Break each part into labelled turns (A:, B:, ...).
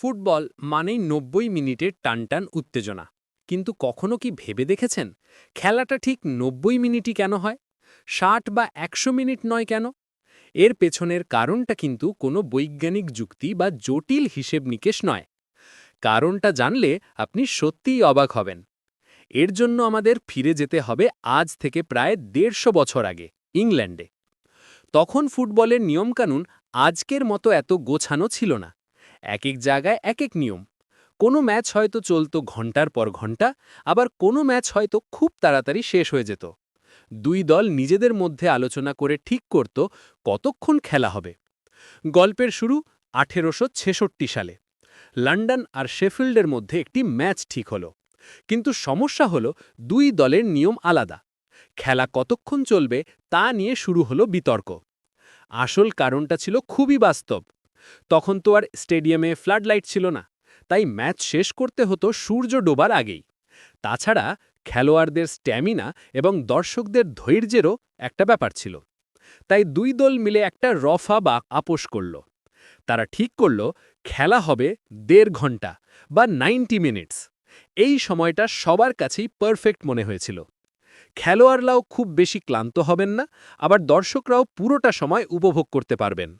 A: Football মানেই ৯০ মিনিটের টানটান উত্তেজনা। কিন্তু কখনো কি ভেবে দেখেছেন খেলাটা ঠিক ৯০ মিনিটই কেন হয়? ৬০ বা ১০০ মিনিট নয় কেন? এর পেছনের কারণটা কিন্তু কোনো বৈজ্ঞানিক যুক্তি বা জটিল হিসেব নিকেশ নয়। কারণটা জানলে আপনি সত্যিই অবাক হবেন। এর জন্য আমাদের ফিরে যেতে হবে আজ থেকে প্রায় ১৫০ বছর আগে, ইংল্যান্ডে। তখন ফুটবলের নিয়মকানুন আজকের মতো এত গোছানো ছিল না। এক এক জায়গায় এক এক নিয়ম। কোনো ম্যাচ হয়তো চলতো ঘন্টার পর ঘন্টা, আবার কোনো ম্যাচ হয়তো খুব তাড়াতাড়ি শেষ হয়ে যেত। দুই দল নিজেদের মধ্যে আলোচনা করে ঠিক করত কতক্ষণ খেলা হবে। গল্পের শুরু ১৮৬৬ সালে। লন্ডন আর শেফিল্ডের মধ্যে একটি ম্যাচ ঠিক হলো। কিন্তু সমস্যা হলো দুই দলের নিয়ম আলাদা। খেলা কতক্ষণ চলবে তা নিয়ে শুরু হলো বিতর্ক। আসল কারণটা ছিল খুবই বাস্তব। তখন তো আর স্টেডিয়ামে ফ্লাড লাইট ছিল না, তাই ম্যাচ শেষ করতে হতো সূর্য ডোবার আগেই। তাছাড়া খেলোয়াড়দের স্ট্যামিনা এবং দর্শকদের ধৈর্যেরও একটা ব্যাপার ছিল। তাই দুই দল মিলে একটা রফা বা আপোষ করল। তারা ঠিক করল খেলা হবে ১.৫ ঘন্টা বা ৯০ মিনিটস। এই সময়টা সবার কাছেই পারফেক্ট মনে হয়েছিল। খেলোয়াড়রাও খুব বেশি ক্লান্ত হবেন না, আবার দর্শকরাও পুরোটা সময় উপভোগ করতে পারবেন।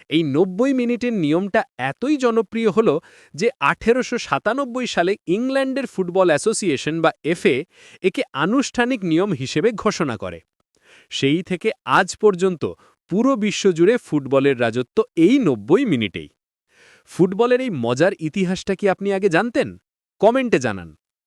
A: এই ৯০ মিনিটের নিয়মটা এতই জনপ্রিয় হল যে ১৮৯৭ সালে ইংল্যান্ডের ফুটবল অ্যাসোসিয়েশন বা এফএ একে আনুষ্ঠানিক নিয়ম হিসেবে ঘোষণা করে। সেই থেকে আজ পর্যন্ত পুরো বিশ্বজুড়ে ফুটবলের রাজত্ব এই ৯০ মিনিটেই। ফুটবলের এই মজার ইতিহাসটা কি আপনি আগে জানতেন? কমেন্টে জানান।